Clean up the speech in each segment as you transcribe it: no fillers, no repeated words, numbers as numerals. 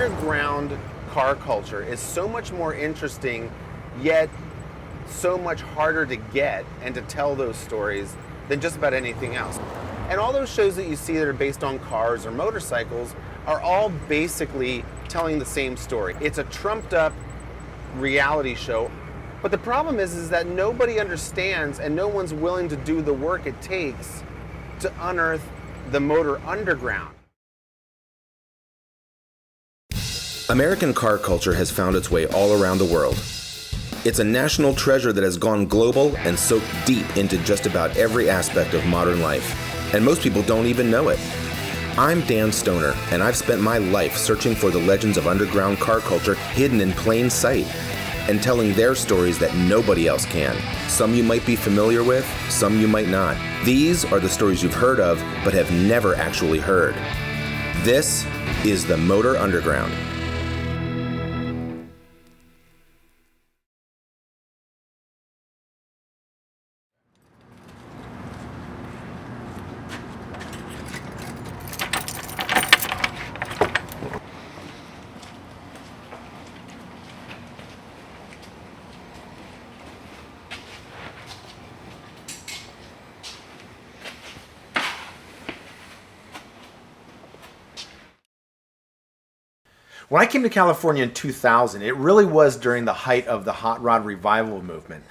underground car culture is so much more interesting, yet so much harder to get and to tell those stories than just about anything else. And all those shows that you see that are based on cars or motorcycles are all basically telling the same story. It's a trumped up reality show. But the problem is that nobody understands and no one's willing to do the work it takes to unearth the motor underground. American car culture has found its way all around the world. It's a national treasure that has gone global and soaked deep into just about every aspect of modern life, and most people don't even know it. I'm Dan Stoner, and I've spent my life searching for the legends of underground car culture hidden in plain sight, and telling their stories that nobody else can. Some you might be familiar with, some you might not. These are the stories you've heard of, but have never actually heard. This is the Motor Underground. When I came to California in 2000, it really was during the height of the hot rod revival movement.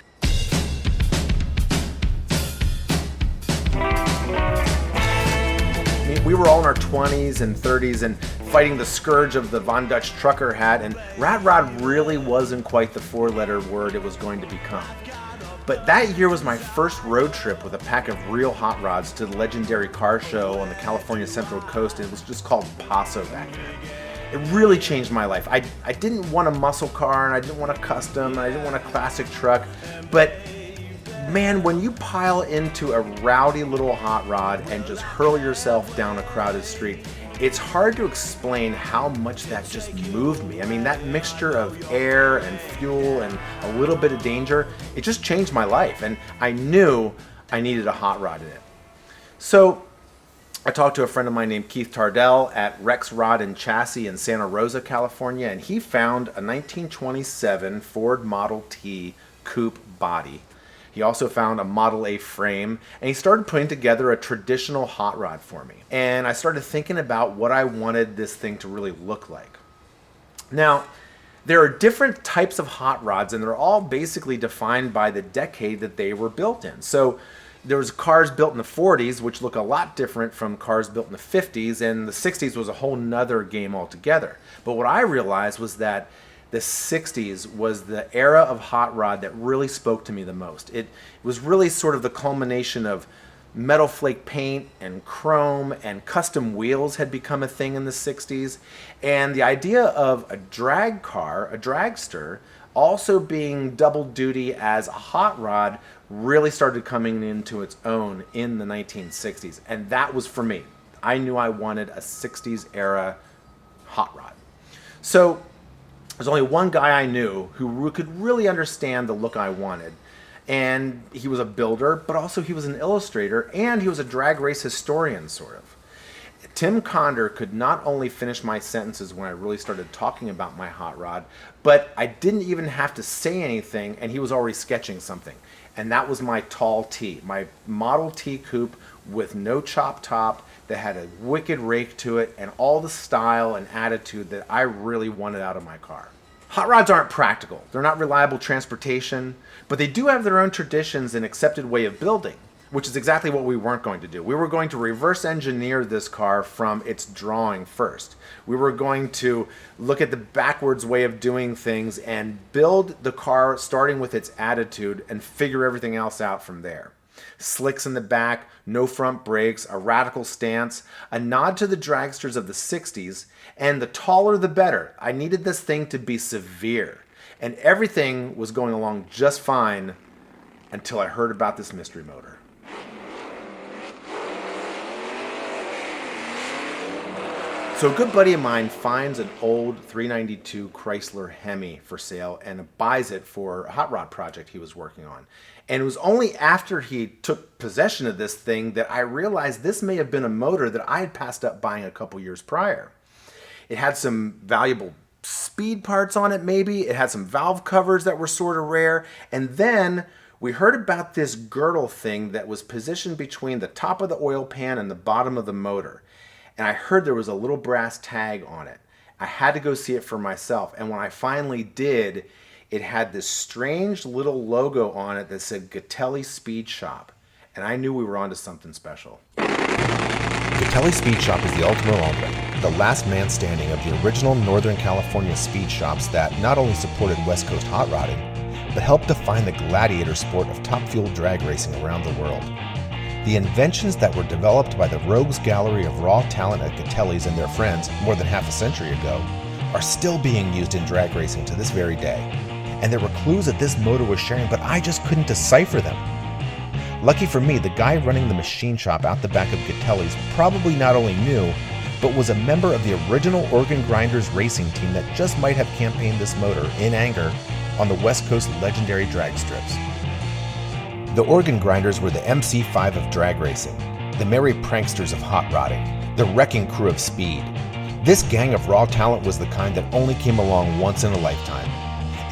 We were all in our 20s and 30s and fighting the scourge of the Von Dutch trucker hat, and rat rod really wasn't quite the four-letter word it was going to become. But that year was my first road trip with a pack of real hot rods to the legendary car show on the California Central Coast. It was just called Paso back then. It really changed my life. I didn't want a muscle car, and I didn't want a custom, and I didn't want a classic truck. But man, when you pile into a rowdy little hot rod and just hurl yourself down a crowded street, it's hard to explain how much that just moved me. I mean, that mixture of air and fuel and a little bit of danger, it just changed my life. And I knew I needed a hot rod in it. So I talked to a friend of mine named Keith Tardell at Rex Rod and Chassis in Santa Rosa, California, and he found a 1927 Ford Model T coupe body. He also found a Model A frame, and he started putting together a traditional hot rod for me. And I started thinking about what I wanted this thing to really look like. Now, there are different types of hot rods, and they're all basically defined by the decade that they were built in. So there was cars built in the 40s, which look a lot different from cars built in the 50s, and the 60s was a whole nother game altogether. But what I realized was that the 60s was the era of hot rod that really spoke to me the most. It was really sort of the culmination of metal flake paint and chrome, and custom wheels had become a thing in the 60s. And the idea of a drag car, a dragster, also being double duty as a hot rod really started coming into its own in the 1960s. And that was for me. I knew I wanted a 60s era hot rod. So there's only one guy I knew who could really understand the look I wanted. And he was a builder, but also he was an illustrator, and he was a drag race historian, sort of. Tim Conder could not only finish my sentences when I really started talking about my hot rod, but I didn't even have to say anything, and he was already sketching something. And that was my tall T, my Model T coupe with no chop top that had a wicked rake to it and all the style and attitude that I really wanted out of my car. Hot rods aren't practical. They're not reliable transportation, but they do have their own traditions and accepted way of building, which is exactly what we weren't going to do. We were going to reverse engineer this car from its drawing first. We were going to look at the backwards way of doing things and build the car starting with its attitude and figure everything else out from there. Slicks in the back, no front brakes, a radical stance, a nod to the dragsters of the 60s, and the taller the better. I needed this thing to be severe, and everything was going along just fine until I heard about this mystery motor. So a good buddy of mine finds an old 392 Chrysler Hemi for sale and buys it for a hot rod project he was working on. And it was only after he took possession of this thing that I realized this may have been a motor that I had passed up buying a couple years prior. It had some valuable speed parts on it, maybe. It had some valve covers that were sort of rare. And then we heard about this girdle thing that was positioned between the top of the oil pan and the bottom of the motor. And I heard there was a little brass tag on it. I had to go see it for myself. And when I finally did, it had this strange little logo on it that said Gatelli Speed Shop. And I knew we were onto something special. Gatelli Speed Shop is the ultimo hombre, the last man standing of the original Northern California speed shops that not only supported West Coast hot rodding, but helped define the gladiator sport of top-fuel drag racing around the world. The inventions that were developed by the rogues gallery of raw talent at Gatelli's and their friends more than half a century ago are still being used in drag racing to this very day. And there were clues that this motor was sharing, but I just couldn't decipher them. Lucky for me, the guy running the machine shop out the back of Gatelli's probably not only knew, but was a member of the original Organ Grinders racing team that just might have campaigned this motor in anger on the West Coast legendary drag strips. The Organ Grinders were the MC5 of drag racing, the merry pranksters of hot rodding, the wrecking crew of speed. This gang of raw talent was the kind that only came along once in a lifetime.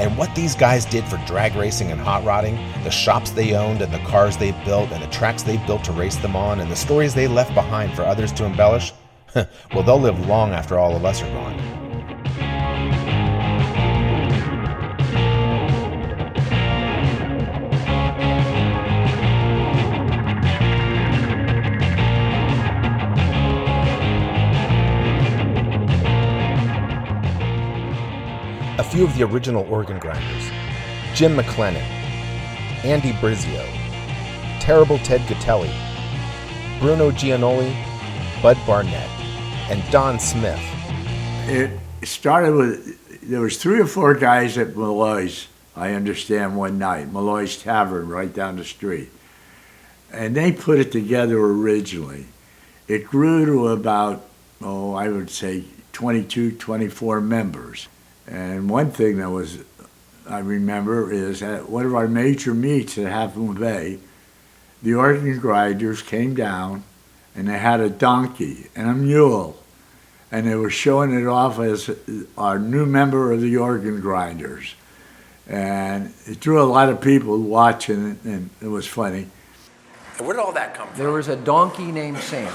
And what these guys did for drag racing and hot rodding, the shops they owned and the cars they built and the tracks they built to race them on and the stories they left behind for others to embellish, well, they'll live long after all of us are gone. A few of the original Organ Grinders: Jim McLennan, Andy Brizio, Terrible Ted Gatelli, Bruno Giannoli, Bud Barnett, and Don Smith. It started with, there was 3 or 4 guys at Malloy's, I understand, one night, Malloy's Tavern right down the street. And they put it together originally. It grew to about, I would say 22, 24 members. And one thing that was, I remember, is at one of our major meets at Half Moon Bay, the Organ Grinders came down and they had a donkey and a mule. And they were showing it off as our new member of the Organ Grinders. And it drew a lot of people watching it, and it was funny. And where did all that come from? There was a donkey named Sam,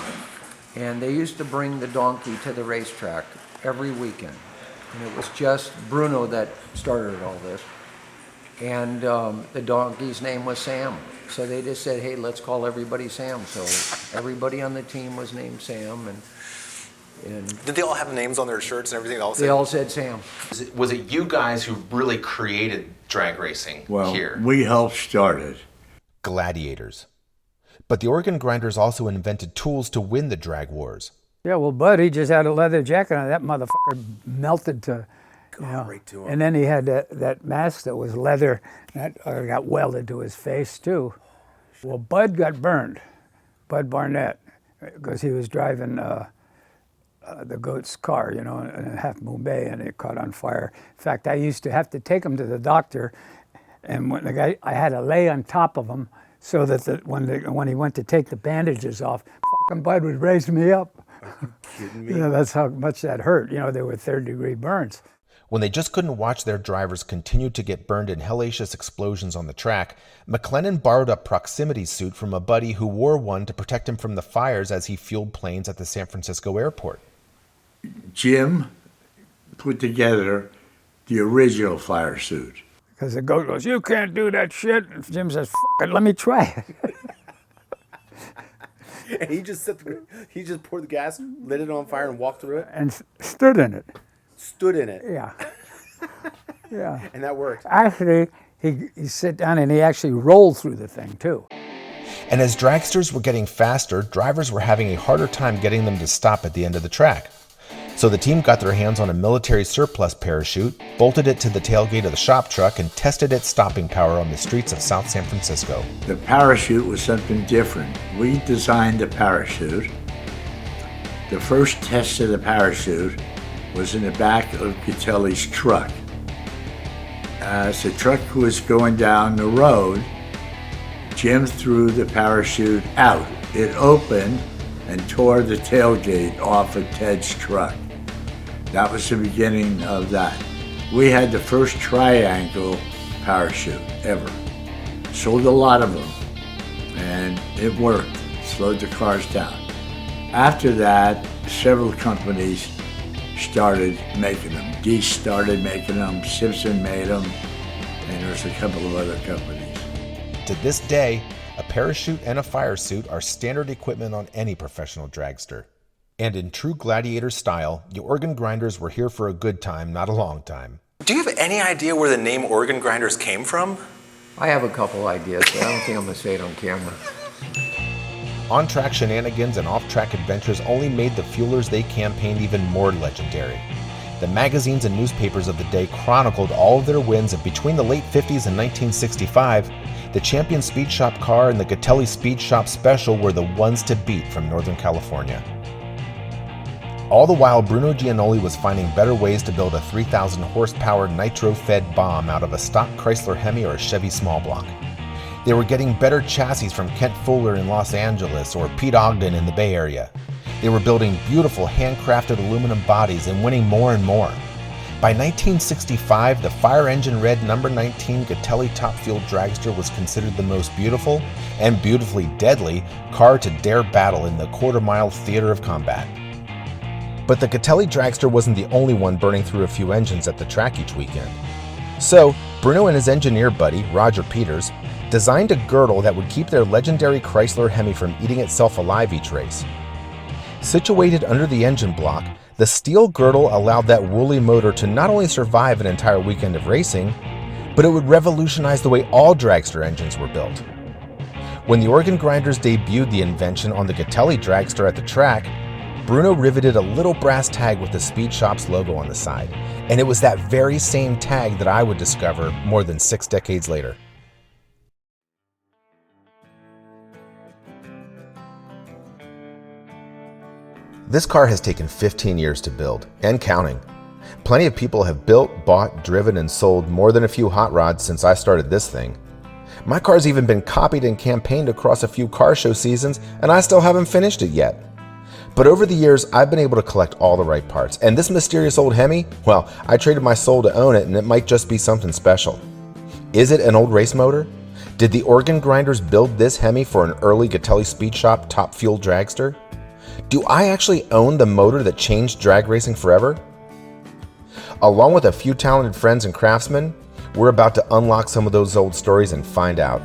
and they used to bring the donkey to the racetrack every weekend. And it was just Bruno that started all this. And the donkey's name was Sam. So they just said, hey, let's call everybody Sam. So everybody on the team was named Sam. And Did they all have names on their shirts and everything? they all said Sam. Was it you guys who really created drag racing here? We helped start it. Gladiators. But the Organ Grinders also invented tools to win the drag wars. Yeah, well, Bud, he just had a leather jacket on. That motherfucker melted to, Right to him. And then he had that mask that was leather that got welded to his face too. Well, Bud got burned, Bud Barnett, because he was driving the goat's car, in Half Moon Bay, and it caught on fire. In fact, I used to have to take him to the doctor, and when I had to lay on top of him so that when he went to take the bandages off, fucking Bud would raise me up. Are you kidding me? That's how much that hurt. They were 3rd-degree burns. When they just couldn't watch their drivers continue to get burned in hellacious explosions on the track, McLennan borrowed a proximity suit from a buddy who wore one to protect him from the fires as he fueled planes at the San Francisco airport. Jim put together the original fire suit. Because the goat goes, you can't do that shit. And Jim says, fuck it, let me try it. And he just poured the gas, lit it on fire, and walked through it. And stood in it. Stood in it. Yeah. Yeah. And that worked. Actually, he sat down and he actually rolled through the thing too. And as dragsters were getting faster, drivers were having a harder time getting them to stop at the end of the track. So the team got their hands on a military surplus parachute, bolted it to the tailgate of the shop truck, and tested its stopping power on the streets of South San Francisco. The parachute was something different. We designed the parachute. The first test of the parachute was in the back of Gatelli's truck. As the truck was going down the road, Jim threw the parachute out. It opened and tore the tailgate off of Ted's truck. That was the beginning of that. We had the first triangle parachute ever. Sold a lot of them, and it worked. Slowed the cars down. After that, several companies started making them. Geese started making them, Simpson made them, and there's a couple of other companies. To this day, a parachute and a fire suit are standard equipment on any professional dragster. And in true gladiator style, the organ grinders were here for a good time, not a long time. Do you have any idea where the name organ grinders came from? I have a couple ideas, but I don't think I'm gonna say it on camera. On-track shenanigans and off-track adventures only made the fuelers they campaigned even more legendary. The magazines and newspapers of the day chronicled all of their wins, and between the late 50s and 1965, the Champion Speed Shop car and the Gatelli Speed Shop Special were the ones to beat from Northern California. All the while, Bruno Giannoli was finding better ways to build a 3,000 horsepower nitro-fed bomb out of a stock Chrysler Hemi or a Chevy small block. They were getting better chassis from Kent Fuller in Los Angeles or Pete Ogden in the Bay Area. They were building beautiful handcrafted aluminum bodies and winning more and more. By 1965, the fire engine red number 19 Gatelli top fuel dragster was considered the most beautiful and beautifully deadly car to dare battle in the quarter-mile theater of combat. But the Gatelli dragster wasn't the only one burning through a few engines at the track each weekend. So, Bruno and his engineer buddy, Roger Peters, designed a girdle that would keep their legendary Chrysler Hemi from eating itself alive each race. Situated under the engine block, the steel girdle allowed that woolly motor to not only survive an entire weekend of racing, but it would revolutionize the way all dragster engines were built. When the organ grinders debuted the invention on the Gatelli dragster at the track, Bruno riveted a little brass tag with the Speed Shop's logo on the side, and it was that very same tag that I would discover more than 6 decades later. This car has taken 15 years to build, and counting. Plenty of people have built, bought, driven, and sold more than a few hot rods since I started this thing. My car's even been copied and campaigned across a few car show seasons, and I still haven't finished it yet. But over the years, I've been able to collect all the right parts, and this mysterious old Hemi, well, I traded my soul to own it, and it might just be something special. Is it an old race motor? Did the organ grinders build this Hemi for an early Gatelli Speed Shop top fuel dragster? Do I actually own the motor that changed drag racing forever? Along with a few talented friends and craftsmen, we're about to unlock some of those old stories and find out.